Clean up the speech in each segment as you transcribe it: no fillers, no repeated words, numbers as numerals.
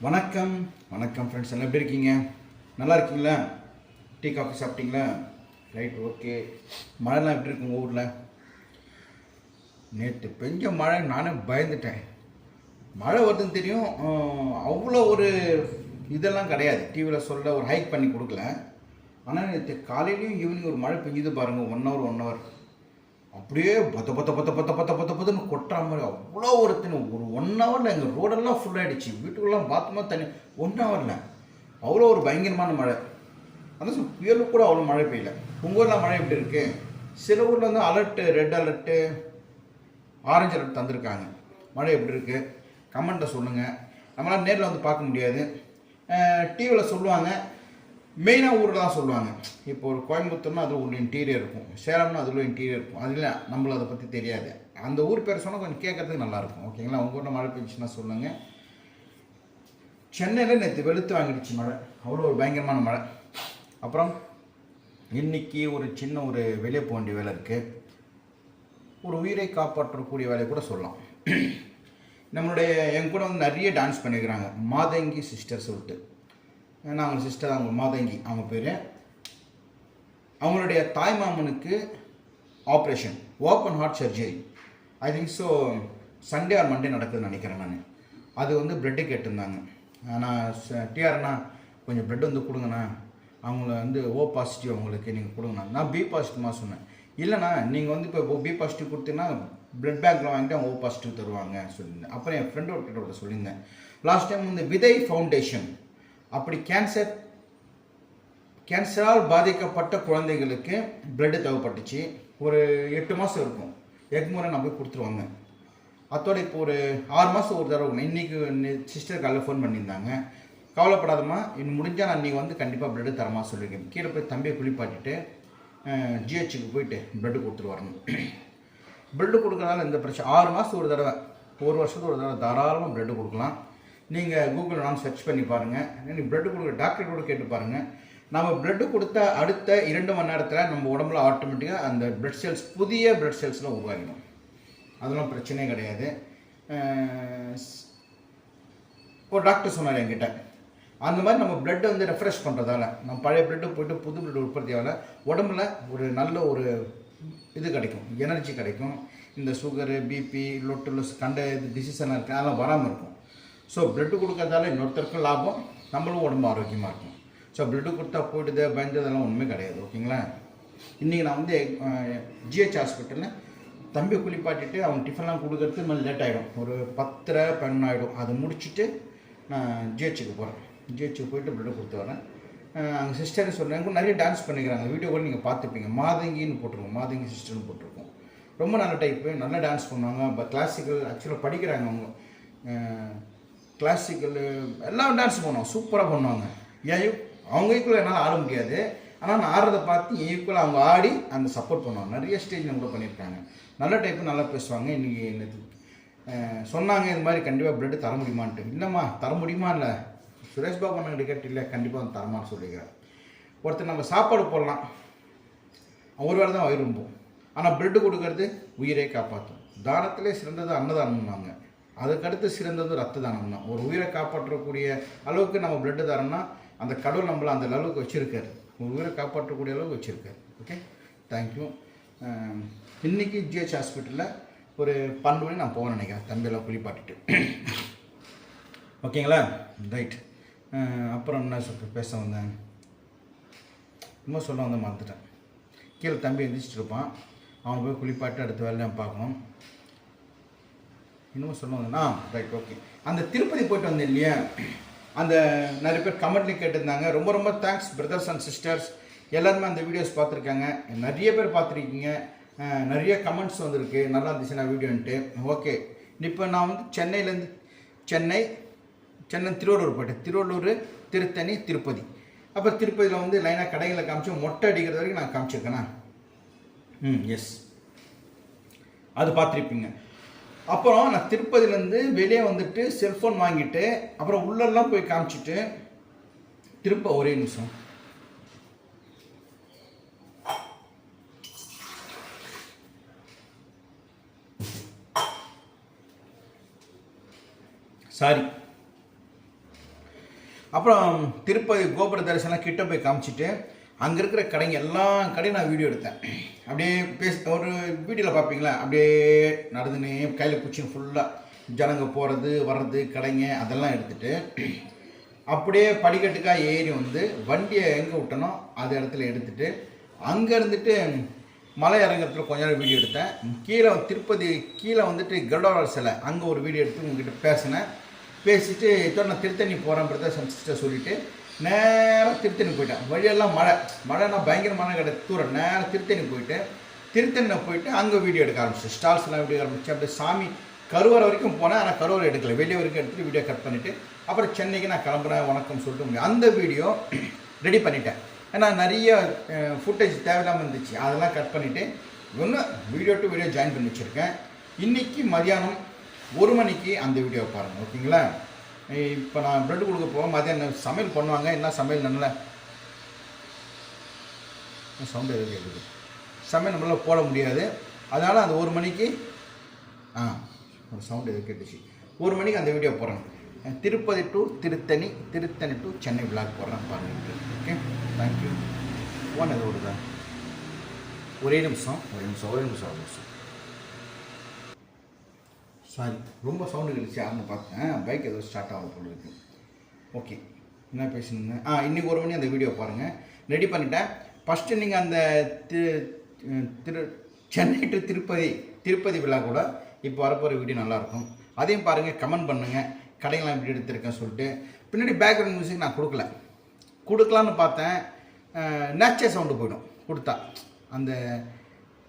வணக்கம் வணக்கம் ஃப்ரெண்ட்ஸ், எல்லாம் எப்படி இருக்கீங்க? நல்லா இருக்கீங்களா? டீ காஃபி சாப்பிட்டீங்களா? Right, okay. மழைலாம் எப்படி இருக்கு உங்கள் ஊரில்? நேற்று பெஞ்ச மழை நானே பயந்துட்டேன். மழை வருதுன்னு தெரியும், அவ்வளோ ஒரு இதெல்லாம் கிடையாது. டிவியில் சொல்ல ஒரு ஹைக் பண்ணி கொடுக்கல. ஆனால் நேற்று காலையிலையும் ஈவினிங் ஒரு மழை பெஞ்சுது பாருங்கள். 1 hour அப்படியே பத்த பத்த பத்த பத்த பத்த பத்த பத்தன்னு கொட்டுற மாதிரி அவ்வளோ ஒரு ஒரு 1 hour எங்கள் ரோடெல்லாம் ஃபுல்லாகிடுச்சு. வீட்டுக்குள்ளெல்லாம் பாத்ரூமாக தண்ணி 1 hour அவ்வளோ ஒரு பயங்கரமான மழை. அதான் புயலுக்கு கூட அவ்வளோ மழை பெய்யல. உங்கள் ஊரில் மழை எப்படி இருக்குது? சில ஊரில் வந்து alert, red alert, orange alert தந்திருக்காங்க. மழை எப்படி இருக்குது கமெண்ட்டில் சொல்லுங்கள். நம்மளால் நேரில் வந்து பார்க்க முடியாது, டிவியில் சொல்லுவாங்க. மெயினாக ஊரில் தான் சொல்லுவாங்க. இப்போ ஒரு கோயம்புத்தூர்னா அதில் ஒரு இன்டீரியர் இருக்கும், சேலம்னா அதில் இன்டீரியர் இருக்கும். அதில் நம்மளும் அதை பற்றி தெரியாது. அந்த ஊர் பேர் சொன்னால் கொஞ்சம் கேட்கறதுக்கு நல்லாயிருக்கும். ஓகேங்களா? உங்கள் ஊரில் மழை பெஞ்சுன்னா சொல்லுங்கள். சென்னையில் நேற்று வெளுத்து வாங்கிடுச்சு மழை, அவ்வளோ ஒரு பயங்கரமான மழை. அப்புறம் இன்றைக்கி ஒரு சின்ன ஒரு வெளியே போக வேண்டிய வேலை இருக்குது. ஒரு உயிரை காப்பாற்றக்கூடிய வேலையை கூட சொல்லலாம். நம்மளுடைய என் கூட வந்து நிறைய டான்ஸ் பண்ணியிருக்கிறாங்க, மாதங்கி சிஸ்டர் சொல்லிட்டு. ஏன்னா அவங்க சிஸ்டர், அவங்க மாதங்கி அவங்க பேர். அவங்களுடைய தாய்மாமனுக்கு operation, open heart surgery. I think so Sunday or Monday நடக்குதுன்னு நினைக்கிறேன் நான். அது வந்து ப்ளட்டு கேட்டிருந்தாங்க. ஆனால் டிஆர்னா கொஞ்சம் ப்ளட் வந்து கொடுங்கண்ணா, அவங்கள வந்து ஓ பாசிட்டிவ் அவங்களுக்கு நீங்கள் கொடுங்கண்ணா. நான் பி பாசிட்டிவ்மாக சொன்னேன். இல்லைண்ணா நீங்கள் வந்து இப்போ பி பாசிட்டிவ் கொடுத்தீங்கன்னா ப்ளட் பேங்கில் வாங்கிட்டு அவங்க ஓ பாசிட்டிவ் தருவாங்க சொல்லியிருந்தேன். அப்புறம் என் ஃப்ரெண்டோட சொல்லியிருந்தேன். லாஸ்ட் டைம் வந்து விதை ஃபவுண்டேஷன் அப்படி கேன்சரால் பாதிக்கப்பட்ட குழந்தைகளுக்கு பிளட்டு தேவைப்பட்டுச்சு. ஒரு 8 மாதம் இருக்கும். எக்மூரை நான் போய் கொடுத்துருவாங்க. அதோட இப்போ ஒரு 6 மாதம் ஒரு தடவை. இன்றைக்கி சிஸ்டர் காலையில் ஃபோன் பண்ணியிருந்தாங்க. கவலைப்படாதம்மா, இன்னும் முடிஞ்சால் நான் நீங்கள் வந்து கண்டிப்பாக பிளட்டு தரமா சொல்லியிருக்கேன். கீழே போய் தம்பியை குளிப்பாட்டிட்டு ஜிஹெச்சுக்கு போயிட்டு பிளட்டு கொடுத்துட்டு வரணும். பிளட்டு கொடுக்குறதால எந்த பிரச்சனை. 6 மாதம் ஒரு தடவை, 1 வருஷத்துக்கு ஒரு தடவை தாராளமாக பிளட்டு கொடுக்கலாம். நீங்கள் கூகுளில் நான் சர்ச் பண்ணி பாருங்கள். நீங்கள் பிளட்டு கொடுக்குற டாக்டர் கூட கேட்டு பாருங்கள். நம்ம பிளட்டு கொடுத்த அடுத்த 2 மணி நேரத்தில் நம்ம உடம்புல ஆட்டோமேட்டிக்காக அந்த பிளட் செல்ஸ், புதிய பிளட் செல்ஸ்லாம் உருவாகிடும். அதெல்லாம் பிரச்சனையே கிடையாது. ஒரு டாக்டர் சொன்னார் என்கிட்ட, அந்த மாதிரி நம்ம பிளட்டை வந்து ரெஃப்ரெஷ் பண்ணுறதால, நம்ம பழைய பிளட்டு போய்ட்டு புது பிளட் உற்பத்தியால் உடம்புல ஒரு நல்ல ஒரு இது கிடைக்கும், எனர்ஜி கிடைக்கும். இந்த சுகரு, பிபி, லொட்டு கண்ட டிசீஸ் எல்லாம் இருக்குது, அதெல்லாம் வராமல் இருக்கும். ஸோ பிளட்டு கொடுக்கறதால இன்னொருத்தருக்கும் லாபம், நம்மளும் உடம்பு ஆரோக்கியமாக இருக்கும். ஸோ பிளட்டு கொடுத்தா போய்டுது பயந்ததெல்லாம் ஒன்றுமே கிடையாது. ஓகேங்களா? இன்றைக்கி நான் வந்து ஜிஹெச் ஹாஸ்பிட்டலில் தம்பியை குளிப்பாட்டிட்டு அவங்க டிஃபன்லாம் கொடுக்கறதுக்கு மேலே லேட் ஆகிடும். ஒரு 10:30, 11 ஆகிடும். அதை முடிச்சுட்டு நான் ஜிஹெச்சுக்கு போகிறேன். ஜிஹெச்சுக்கு போயிட்டு பிளட்டு கொடுத்து வரேன். அங்கே சிஸ்டர்னு சொல்கிறேன், நிறைய டான்ஸ் பண்ணிக்கிறாங்க. வீடியோ கூட நீங்கள் பார்த்துப்பீங்க. மாதங்கின்னு போட்டிருக்கோம், மாதங்கி சிஸ்டர்னு போட்டிருக்கோம். ரொம்ப நல்ல டைப்பு, நல்லா டான்ஸ் பண்ணுவாங்க. இப்போ கிளாசிக்கல் ஆக்சுவலாக படிக்கிறாங்க அவங்க. கிளாசிக்கல் எல்லாம் டான்ஸ் பண்ணுவாங்க, சூப்பராக பண்ணுவாங்க. ஏன் அவங்க ஈக்குவலாக என்னால் ஆட முடியாது, ஆனால் நான் ஆடுறதை பார்த்து ஈக்குவலாக அவங்க ஆடி அந்த சப்போர்ட் பண்ணுவாங்க. நிறைய ஸ்டேஜில் கூட பண்ணியிருக்காங்க. நல்ல டைப்பு, நல்லா பேசுவாங்க. இன்றைக்கி சொன்னாங்க இந்த மாதிரி கண்டிப்பாக பிளட்டு தர முடியுமான்ட்டு. இல்லைம்மா தர முடியுமா, இல்லை சுரேஷ் பாபு அண்ணன் கேட்டு இல்லை கண்டிப்பாக வந்து தரமான்னு சொல்லிக்கிறேன். ஒருத்தர் நம்ம சாப்பாடு போடலாம், ஒரு வேளை தான் வயிறும்போம். ஆனால் பிளட்டு கொடுக்கறது உயிரை காப்பாற்றும். தானத்திலே சிறந்தது அன்னதானம்னாங்க. அதுக்கடுத்து சிறந்தது ரத்த தானம் தான். ஒரு உயிரை காப்பாற்றக்கூடிய அளவுக்கு நம்ம பிளட்டு தரோம்னா அந்த கடவுள் நம்மளை அந்த அளவுக்கு வச்சுருக்காரு. ஒரு உயிரை காப்பாற்றக்கூடிய அளவுக்கு வச்சுருக்காரு. Okay, thank you. இன்றைக்கி ஜிஹெச் ஹாஸ்பிட்டலில் ஒரு 12 மணி நான் போக நினைக்கிறேன், தம்பியெல்லாம் குளிப்பாட்டிட்டு. ஓகேங்களா? ரைட். அப்புறம் என்ன பேச வந்தேன், இன்னும் சொல்ல வந்து மறந்துட்டேன். கீழே தம்பி எந்திரிச்சிட்டு இருப்பான், அவனை போய் குளிப்பாட்டு அடுத்த வேலை நான் பார்க்கணும். இன்னும் சொல்லுவாங்கண்ணா. Right, okay. அந்த திருப்பதி போய்ட்டு வந்தேன் இல்லையா, அந்த நிறைய பேர் கமெண்ட்லேயும் கேட்டிருந்தாங்க. ரொம்ப ரொம்ப தேங்க்ஸ் பிரதர்ஸ் அண்ட் சிஸ்டர்ஸ். எல்லாருமே அந்த வீடியோஸ் பார்த்துருக்காங்க, நிறைய பேர் பார்த்துருக்கீங்க. நிறைய கமெண்ட்ஸ் வந்திருக்கு, நல்லா இருந்துச்சுன்னா வீடியோன்ட்டு. ஓகே, இப்போ நான் வந்து சென்னை திருவள்ளூர் போயிட்டேன். திருவள்ளூர், திருத்தணி, திருப்பதி. அப்போ திருப்பதியில் வந்து லைனாக கடைகளை காமிச்சு மொட்டை அடிக்கிறது வரைக்கும் நான் காமிச்சிருக்கேண்ணா. எஸ், அது பார்த்துருப்பீங்க. அப்புறம் நான் திருப்பதியிலேருந்து வெளியே வந்துட்டு செல்ஃபோன் வாங்கிட்டு அப்புறம் உள்ளெல்லாம் போய் காமிச்சிட்டு திரும்ப ஒரே நிமிஷம் சாரி. அப்புறம் திருப்பதி கோபுர தரிசனம் கிட்ட போய் காமிச்சிட்டு அங்கே இருக்கிற கடைங்க எல்லா கடையும் நான் வீடியோ எடுத்தேன். அப்படியே ஒரு வீடியோவில் பார்ப்பீங்களா, அப்படியே நடந்துனே கையில் பிடிச்சின்னு ஃபுல்லாக ஜனங்க போகிறது வர்றது கடைங்க அதெல்லாம் எடுத்துகிட்டு அப்படியே படிக்கட்டுக்காக ஏறி வந்து வண்டியை எங்கே விட்டனோ அது இடத்துல எடுத்துகிட்டு அங்கே இருந்துட்டு மலை இறங்குறதுல கொஞ்ச நேரம் வீடியோ எடுத்தேன். கீழே திருப்பதி கீழே வந்துட்டு கருடாழ்வார் சிலை அங்கே ஒரு வீடியோ எடுத்து உங்ககிட்ட பேசினேன். பேசிட்டு இதோட நான் திருத்தணி போகிறேன் பிரதர் சிஸ்டர் சொல்லிவிட்டு நேராக திருத்தணி போயிட்டேன். வழியெல்லாம் மழைனா பயங்கரமான கிடையாது தூரம். நேராக திருத்தணி திருத்தணியில் போயிட்டு அங்கே வீடியோ எடுக்க ஆரம்பிச்சு ஸ்டால்ஸ்லாம் வீடியோ ஆரம்பிச்சு. அப்படியே சாமி கருவறை வரைக்கும் போனேன். ஆனால் கருவறை எடுக்கல, வெளியே வரைக்கும் எடுத்துகிட்டு வீடியோ கட் பண்ணிவிட்டு அப்புறம் சென்னைக்கு நான் கிளம்புறேன் வணக்கம் சொல்லிட்டு முடியும். அந்த வீடியோ ரெடி பண்ணிட்டேன். ஏன்னா நிறைய ஃபுட்டேஜ் தேவையில்லாமல் இருந்துச்சு, அதெல்லாம் கட் பண்ணிவிட்டு இன்னும் வீடியோ டு வீடியோ ஜாயின் பண்ணி வச்சுருக்கேன். இன்றைக்கி மதியானம் 1 மணிக்கு அந்த வீடியோ பாருங்கள், ஓகேங்களா? இப்போ நான் ப்ரெட் கொடுக்க போவேன். மதியானம் சமையல் பண்ணுவாங்க, என்ன சமையல் நல்ல சவுண்டு எதுவும் கேட்குது, சமையல் நம்மளால் போட முடியாது. அதனால் அந்த 1 மணிக்கு ஒரு சவுண்டு எது கேட்டுச்சு. 1 மணிக்கு அந்த வீடியோ போடுறேன். Tirupati to Tiruttani, Tiruttani to Chennai vlog போடுறேன் பாருங்கள். Okay, thank you. ஃபோன் எது ஓடுதா? ஒரே நிமிஷம். சாரி, ரொம்ப சவுண்டு கிடைச்சி ஆரம்ப பார்த்தேன். பைக் ஏதோ ஸ்டார்ட் ஆகும் போல இருக்கு. ஓகே, என்ன பேசுனீங்க? இன்றைக்கி 1 மணி அந்த வீடியோ பாருங்கள், ரெடி பண்ணிட்டேன். ஃபஸ்ட்டு நீங்கள் அந்த சென்னை டு திருப்பதி விழா கூட இப்போ வரப்போகிற வீடியோ நல்லாயிருக்கும், அதையும் பாருங்கள். கமெண்ட் பண்ணுங்கள் கடைகள்லாம் எப்படி எடுத்திருக்கேன் சொல்லிட்டு. பின்னாடி பேக்ரவுண்ட் மியூசிக் நான் கொடுக்கலான்னு பார்த்தேன். நேச்சர் சவுண்டு போயிடும் கொடுத்தா. அந்த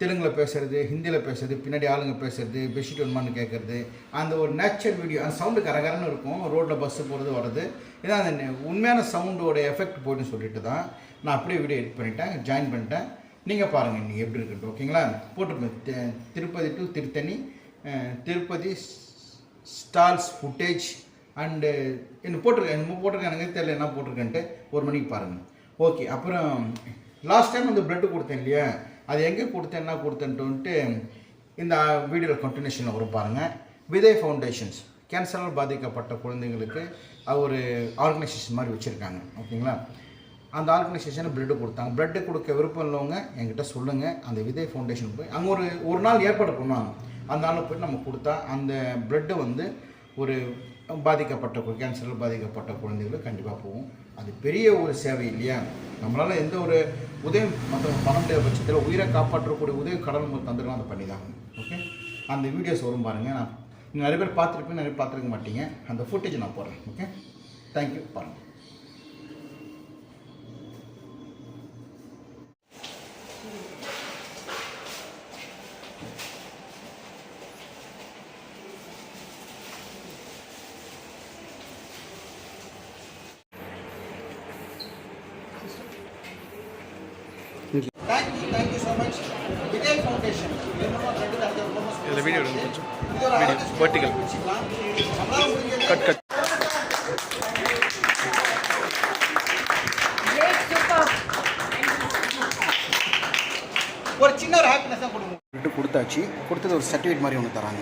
தெலுங்கில் பேசுகிறது, ஹிந்தியில் பேசுகிறது, பின்னாடி ஆளுங்க பேசுகிறது, பெட்ஷீட் வேணுமான்னு கேட்குறது, அந்த ஒரு நேச்சர் வீடியோ அந்த சவுண்டு கரகரன்னு இருக்கும். ரோட்டில் பஸ்ஸு போகிறது வர்றது, இதான் அந்த உண்மையான சவுண்டோட எஃபெக்ட் போய்ட்டுன்னு சொல்லிட்டு தான் நான் அப்படியே வீடியோ எடிட் பண்ணிட்டேன், ஜாயின் பண்ணிட்டேன். நீங்கள் பாருங்கள் இன்றைக்கி எப்படி இருக்குன்ட்டு, ஓகேங்களா? போட்டுருக்கேன் Tirupati to Tiruttani, Tirupati stalls footage and என்ன போட்டிருக்கேன் எனக்கு தெரியல என்ன போட்டிருக்கேன்ட்டு. 1 மணிக்கு பாருங்கள், ஓகே. அப்புறம் லாஸ்ட் டைம் அந்த ப்ளட்டு கொடுத்தேன் இல்லையா, அது எங்கே கொடுத்தேன் என்ன கொடுத்தேன்ட்டு இந்த வீடியோவில் கண்டினியூஷனில் வரும் பாருங்கள். விதை ஃபவுண்டேஷன்ஸ் கேன்சரால் பாதிக்கப்பட்ட குழந்தைங்களுக்கு ஒரு ஆர்கனைசேஷன் மாதிரி வச்சுருக்காங்க, ஓகேங்களா? அந்த ஆர்கனைசேஷனை ப்ளட்டு கொடுத்தாங்க. ப்ளட்டு கொடுக்க விருப்பம் இல்லவங்க என்கிட்ட சொல்லுங்கள். அந்த விதை ஃபவுண்டேஷன் போய் அங்கே ஒரு நாள் ஏற்பாடு பண்ணுவாங்க. அந்த நாளில் போய்ட்டு நம்ம கொடுத்தா அந்த ப்ளட்டு வந்து ஒரு கேன்சரால் பாதிக்கப்பட்ட குழந்தைகளுக்கு கண்டிப்பாக போகும். அது பெரிய ஒரு சேவை இல்லையா? நம்மளால் எந்த ஒரு உதவி மற்றவங்க பண்ண முடியாத பட்சத்தில் உயிரை காப்பாற்றக்கூடிய உதவி கடவுள் தந்துடலாம், அதை பண்ணி தான். ஓகே, அந்த வீடியோஸ் வரும் பாருங்கள். நான் நிறைய பேர் பார்த்துருப்பேன், நிறைய பேர் பார்த்துருக்க மாட்டீங்க. அந்த ஃபுட்டேஜ் நான் போடுறேன். Okay, thank you. பாருங்கள். Thank you so much. Vijay Foundation. இந்த வீடியோ கொஞ்சம் வெர்டிகல் கட் ஒரு சின்ன ஒரு ஹாப்பினஸ் தான் கொடுத்தாச்சு. கொடுத்தது ஒரு சர்டிஃபிகேட் மாதிரி ஒன்று தராங்க.